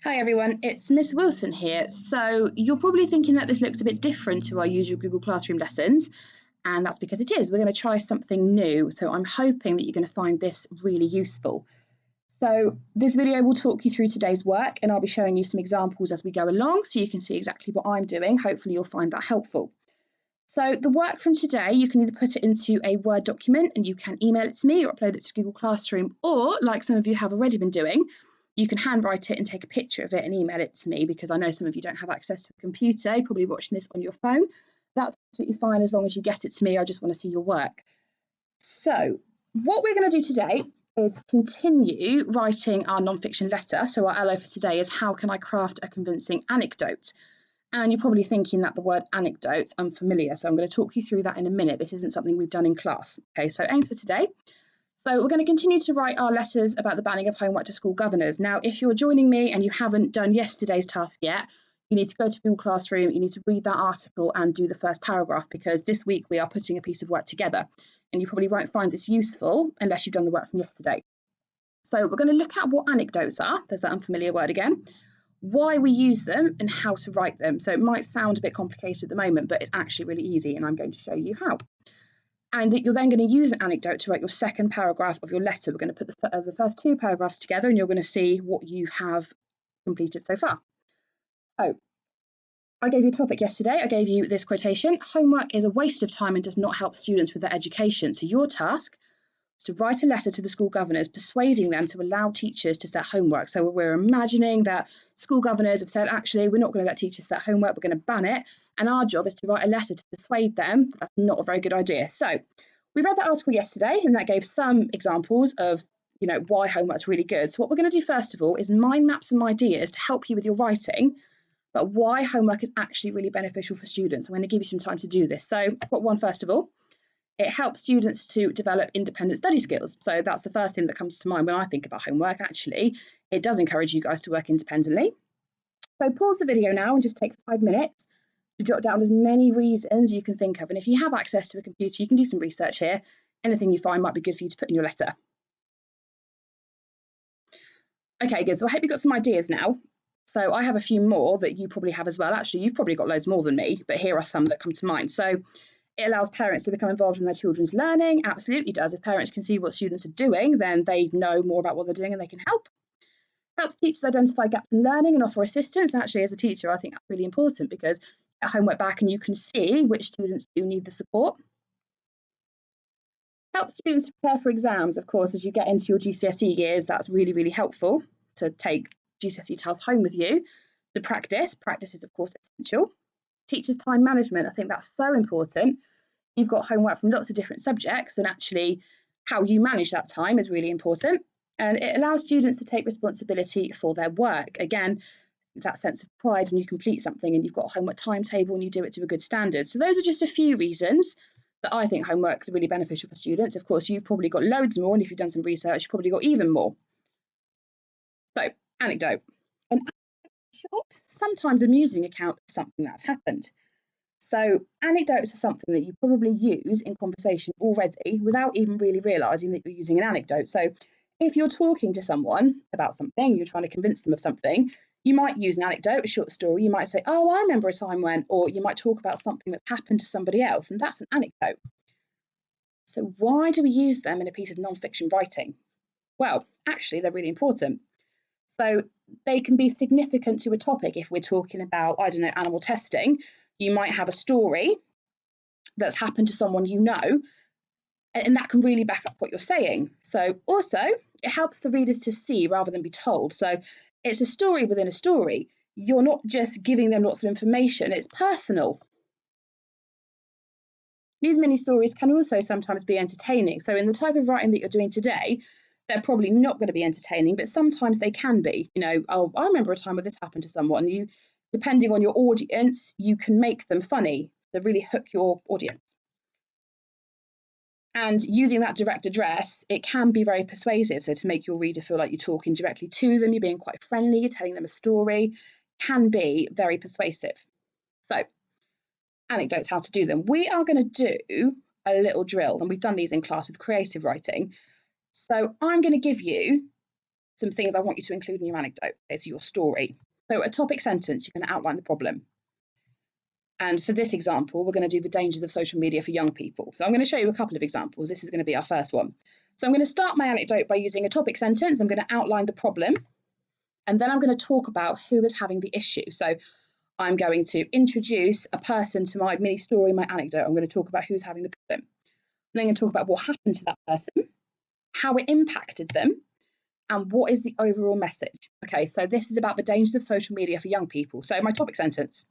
Hi everyone, it's Miss Wilson here. So you're probably thinking that this looks a bit different to our usual Google Classroom lessons, and that's because it is. We're going to try something new, so I'm hoping that you're going to find this really useful. So this video will talk you through today's work, and I'll be showing you some examples as we go along so you can see exactly what I'm doing. Hopefully you'll find that helpful. So the work from today, you can either put it into a Word document and you can email it to me or upload it to Google Classroom, or like some of you have already been doing, you can handwrite it and take a picture of it and email it to me, because I know some of you don't have access to a computer, you're probably watching this on your phone. That's absolutely fine as long as you get it to me. I just want to see your work. So what we're going to do today is continue writing our non-fiction letter. So our LO for today is how can I craft a convincing anecdote? And you're probably thinking that the word anecdote's unfamiliar, so I'm going to talk you through that in a minute. This isn't something we've done in class. Okay, so aims for today. So we're going to continue to write our letters about the banning of homework to school governors. Now, if you're joining me and you haven't done yesterday's task yet, you need to go to Google Classroom, you need to read that article and do the first paragraph, because this week we are putting a piece of work together. And you probably won't find this useful unless you've done the work from yesterday. So we're going to look at what anecdotes are. There's that unfamiliar word again. Why we use them and how to write them. So it might sound a bit complicated at the moment, but it's actually really easy, and I'm going to show you how. And that you're then going to use an anecdote to write your second paragraph of your letter. We're going to put the first two paragraphs together and you're going to see what you have completed so far. So I gave you a topic yesterday. I gave you this quotation: homework is a waste of time and does not help students with their education. So your task is to write a letter to the school governors persuading them to allow teachers to set homework. So we're imagining that school governors have said, actually, we're not going to let teachers set homework, we're going to ban it. And our job is to write a letter to persuade them that that's not a very good idea. So we read that article yesterday, and that gave some examples of why homework's really good. So what we're going to do first of all is mind map some ideas to help you with your writing, but why homework is actually really beneficial for students. I'm going to give you some time to do this. So I've got one first of all. It helps students to develop independent study skills. So that's the first thing that comes to mind when I think about homework. Actually, it does encourage you guys to work independently. So pause the video now and just take 5 minutes to jot down as many reasons you can think of. And if you have access to a computer, you can do some research here. Anything you find might be good for you to put in your letter. Okay, good. So I hope you got some ideas now. So I have a few more that you probably have as well. Actually, you've probably got loads more than me, but here are some that come to mind. So it allows parents to become involved in their children's learning. Absolutely does. If parents can see what students are doing, then they know more about what they're doing and they can help. Helps teachers identify gaps in learning and offer assistance. And actually, as a teacher, I think that's really important, because you get homework back and you can see which students do need the support. Helps students prepare for exams. Of course, as you get into your GCSE years, that's really, really helpful to take GCSE tasks home with you. To practice is, of course, essential. Teachers' time management, I think that's so important. You've got homework from lots of different subjects, and actually how you manage that time is really important. And it allows students to take responsibility for their work. Again, that sense of pride when you complete something and you've got a homework timetable and you do it to a good standard. So those are just a few reasons that I think homework is really beneficial for students. Of course, you've probably got loads more, and if you've done some research, you've probably got even more. So, anecdote. An short, sometimes amusing account of something that's happened. So anecdotes are something that you probably use in conversation already without even really realising that you're using an anecdote. So if you're talking to someone about something, you're trying to convince them of something, you might use an anecdote, a short story. You might say, oh, I remember a time when, or you might talk about something that's happened to somebody else, and that's an anecdote. So why do we use them in a piece of non-fiction writing? Well, actually, they're really important. So they can be significant to a topic. If we're talking about, I don't know, animal testing, you might have a story that's happened to someone you know, and that can really back up what you're saying. So also, it helps the readers to see rather than be told. So it's a story within a story. You're not just giving them lots of information, it's personal. These mini stories can also sometimes be entertaining. So in the type of writing that you're doing today, they're probably not going to be entertaining, but sometimes they can be. Oh, I remember a time where this happened to someone. You, depending on your audience, you can make them funny to really hook your audience. And using that direct address, it can be very persuasive. So to make your reader feel like you're talking directly to them, you're being quite friendly, you're telling them a story, can be very persuasive. So anecdotes, how to do them. We are going to do a little drill, and we've done these in class with creative writing. So I'm going to give you some things I want you to include in your anecdote. It's your story. So a topic sentence, you're going to outline the problem. And for this example, we're going to do the dangers of social media for young people. So I'm going to show you a couple of examples. This is going to be our first one. So I'm going to start my anecdote by using a topic sentence. I'm going to outline the problem, and then I'm going to talk about who is having the issue. So I'm going to introduce a person to my mini story, my anecdote. I'm going to talk about who's having the problem. I'm then going to talk about what happened to that person, how it impacted them, and what is the overall message. Okay, so this is about the dangers of social media for young people. So my topic sentence,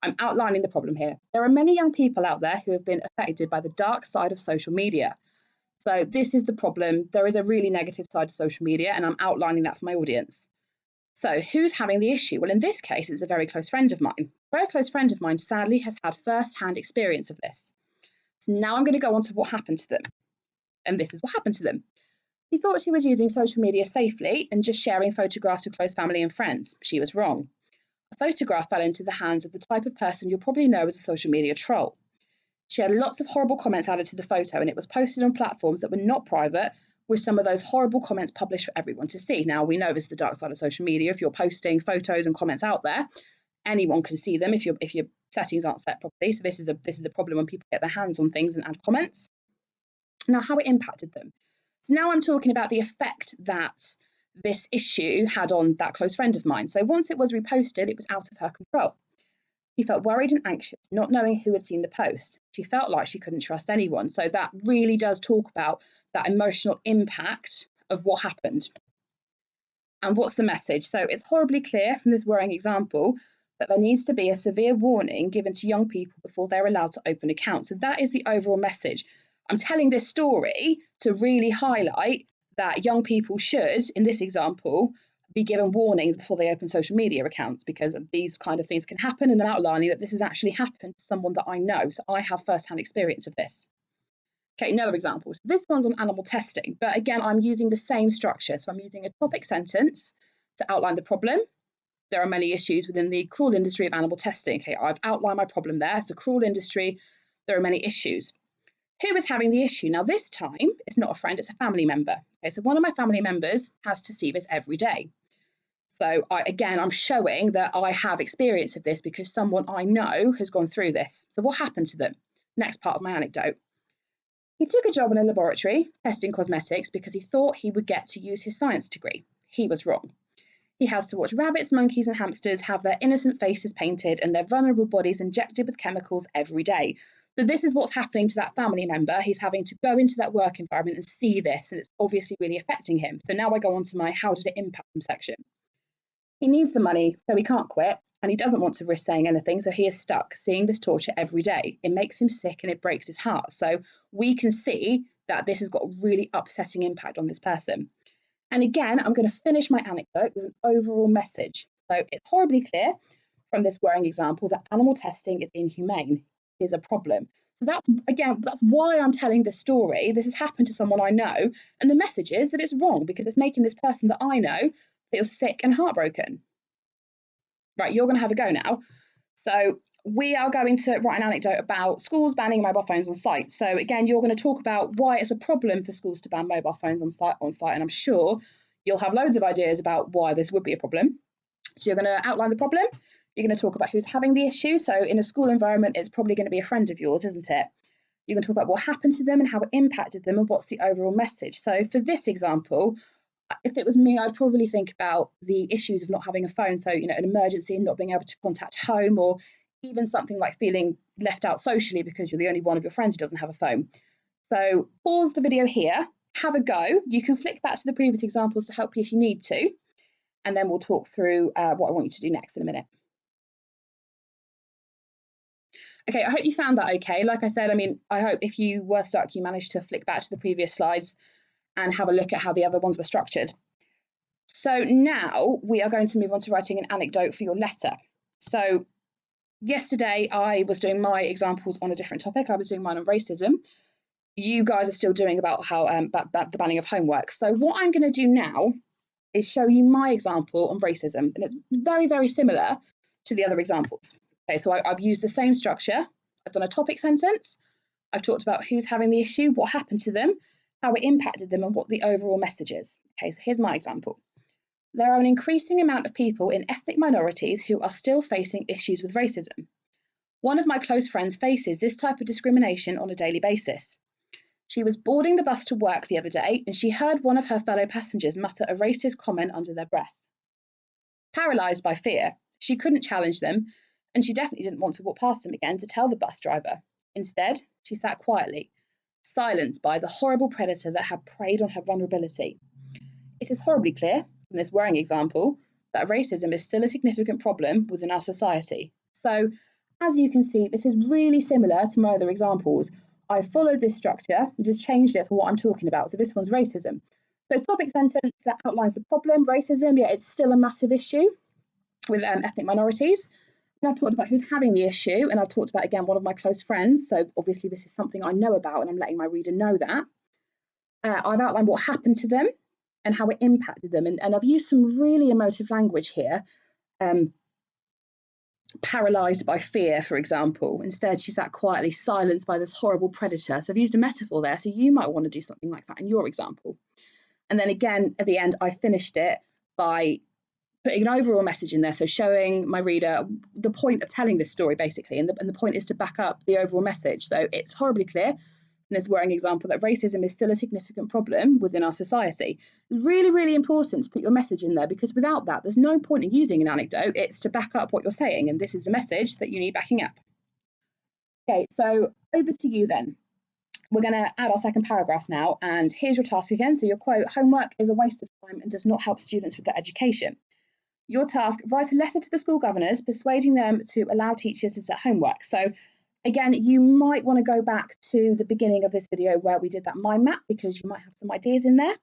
I'm outlining the problem here. There are many young people out there who have been affected by the dark side of social media. So this is the problem. There is a really negative side to social media, and I'm outlining that for my audience. So who's having the issue? Well, in this case, it's a very close friend of mine. A very close friend of mine sadly has had first-hand experience of this. So now I'm going to go on to what happened to them. And this is what happened to them. She thought she was using social media safely and just sharing photographs with close family and friends. She was wrong. A photograph fell into the hands of the type of person you'll probably know as a social media troll. She had lots of horrible comments added to the photo, and it was posted on platforms that were not private, with some of those horrible comments published for everyone to see. Now, we know this is the dark side of social media. If you're posting photos and comments out there, anyone can see them if your settings aren't set properly. So this is a problem when people get their hands on things and add comments. Now, how it impacted them. So now I'm talking about the effect that this issue had on that close friend of mine. So once it was reposted, it was out of her control. She felt worried and anxious, not knowing who had seen the post. She felt like she couldn't trust anyone. So that really does talk about that emotional impact of what happened. And what's the message? So it's horribly clear from this worrying example that there needs to be a severe warning given to young people before they're allowed to open accounts. So that is the overall message. I'm telling this story to really highlight that young people should, in this example, be given warnings before they open social media accounts, because these kind of things can happen, and I'm outlining that this has actually happened to someone that I know. So I have first-hand experience of this. Okay, another example. So this one's on animal testing, but again, I'm using the same structure. So I'm using a topic sentence to outline the problem. There are many issues within the cruel industry of animal testing. Okay, I've outlined my problem there. It's a cruel industry. There are many issues. Who is having the issue? Now, this time, it's not a friend, it's a family member. Okay, so one of my family members has to see this every day. So I'm showing that I have experience of this because someone I know has gone through this. So what happened to them? Next part of my anecdote. He took a job in a laboratory testing cosmetics because he thought he would get to use his science degree. He was wrong. He has to watch rabbits, monkeys, and hamsters have their innocent faces painted and their vulnerable bodies injected with chemicals every day. So this is what's happening to that family member. He's having to go into that work environment and see this, and it's obviously really affecting him. So now I go on to my how did it impact him section. He needs the money, so he can't quit, and he doesn't want to risk saying anything, so he is stuck seeing this torture every day. It makes him sick and it breaks his heart. So we can see that this has got a really upsetting impact on this person. And again, I'm going to finish my anecdote with an overall message. So it's horribly clear from this worrying example that animal testing is inhumane, is a problem. So that's why I'm telling this story. This has happened to someone I know, and the message is that it's wrong because it's making this person that I know feel sick and heartbroken. Right, you're going to have a go now. So we are going to write an anecdote about schools banning mobile phones on site. So again, you're going to talk about why it's a problem for schools to ban mobile phones on site, and I'm sure you'll have loads of ideas about why this would be a problem. So you're going to outline the problem. You're going to talk about who's having the issue. So in a school environment, it's probably going to be a friend of yours, isn't it? You're going to talk about what happened to them and how it impacted them and what's the overall message. So for this example, if it was me, I'd probably think about the issues of not having a phone. So, an emergency and not being able to contact home, or even something like feeling left out socially because you're the only one of your friends who doesn't have a phone. So pause the video here, have a go. You can flick back to the previous examples to help you if you need to. And then we'll talk through what I want you to do next in a minute. Okay, I hope you found that okay. Like I said, I hope if you were stuck, you managed to flick back to the previous slides and have a look at how the other ones were structured. So now we are going to move on to writing an anecdote for your letter. So yesterday I was doing my examples on a different topic. I was doing mine on racism. You guys are still doing about how the banning of homework. So what I'm going to do now is show you my example on racism, and it's very, very similar to the other examples. Okay, so I've used the same structure. I've done a topic sentence. I've talked about who's having the issue, what happened to them, how it impacted them, and what the overall message is. Okay, so here's my example. There are an increasing amount of people in ethnic minorities who are still facing issues with racism. One of my close friends faces this type of discrimination on a daily basis. She was boarding the bus to work the other day and she heard one of her fellow passengers mutter a racist comment under their breath. Paralysed by fear, she couldn't challenge them, and she definitely didn't want to walk past them again to tell the bus driver. Instead, she sat quietly, silenced by the horrible predator that had preyed on her vulnerability. It is horribly clear from this worrying example that racism is still a significant problem within our society. So, as you can see, this is really similar to my other examples. I followed this structure and just changed it for what I'm talking about. So this one's racism. So topic sentence that outlines the problem, racism, yeah, it's still a massive issue with ethnic minorities. And I've talked about who's having the issue, and I've talked about, again, one of my close friends. So obviously this is something I know about, and I'm letting my reader know that. I've outlined what happened to them and how it impacted them. And I've used some really emotive language here. Paralysed by fear, for example. Instead, she sat quietly, silenced by this horrible predator. So I've used a metaphor there. So you might want to do something like that in your example. And then again, at the end, I finished it by putting an overall message in there. So showing my reader the point of telling this story, basically. And the point is to back up the overall message. So it's horribly clear in this worrying example that racism is still a significant problem within our society. It's really, really important to put your message in there, because without that, there's no point in using an anecdote. It's to back up what you're saying. And this is the message that you need backing up. Okay, so over to you then. We're going to add our second paragraph now. And here's your task again. So your quote, homework is a waste of time and does not help students with their education. Your task, write a letter to the school governors persuading them to allow teachers to set homework. So again, you might want to go back to the beginning of this video where we did that mind map, because you might have some ideas in there.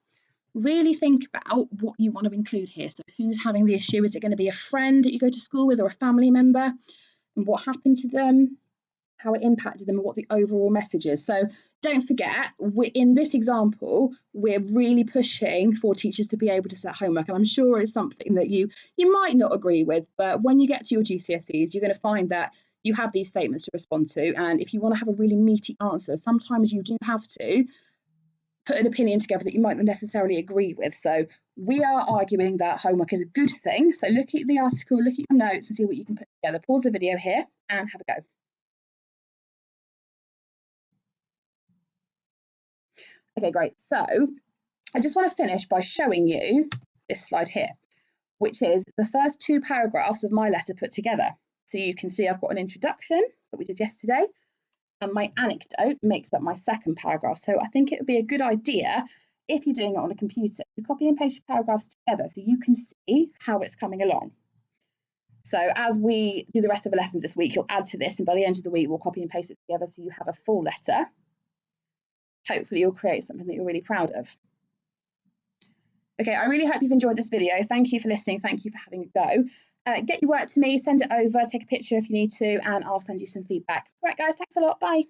Really think about what you want to include here. So who's having the issue? Is it going to be a friend that you go to school with or a family member? And what happened to them? How it impacted them and what the overall message is. So don't forget, in this example, we're really pushing for teachers to be able to set homework. And I'm sure it's something that you might not agree with, but when you get to your GCSEs, you're going to find that you have these statements to respond to. And if you want to have a really meaty answer, sometimes you do have to put an opinion together that you might not necessarily agree with. So we are arguing that homework is a good thing. So look at the article, look at your notes and see what you can put together. Pause the video here and have a go. Okay, great. So I just want to finish by showing you this slide here, which is the first two paragraphs of my letter put together. So you can see I've got an introduction that we did yesterday, and my anecdote makes up my second paragraph. So I think it would be a good idea, if you're doing it on a computer, to copy and paste your paragraphs together so you can see how it's coming along. So as we do the rest of the lessons this week, you'll add to this, and by the end of the week, we'll copy and paste it together so you have a full letter. Hopefully you'll create something that you're really proud of. Okay, I really hope you've enjoyed this video. Thank you for listening. Thank you for having a go. Get your work to me, send it over, take a picture if you need to, and I'll send you some feedback. All right, guys, thanks a lot. Bye.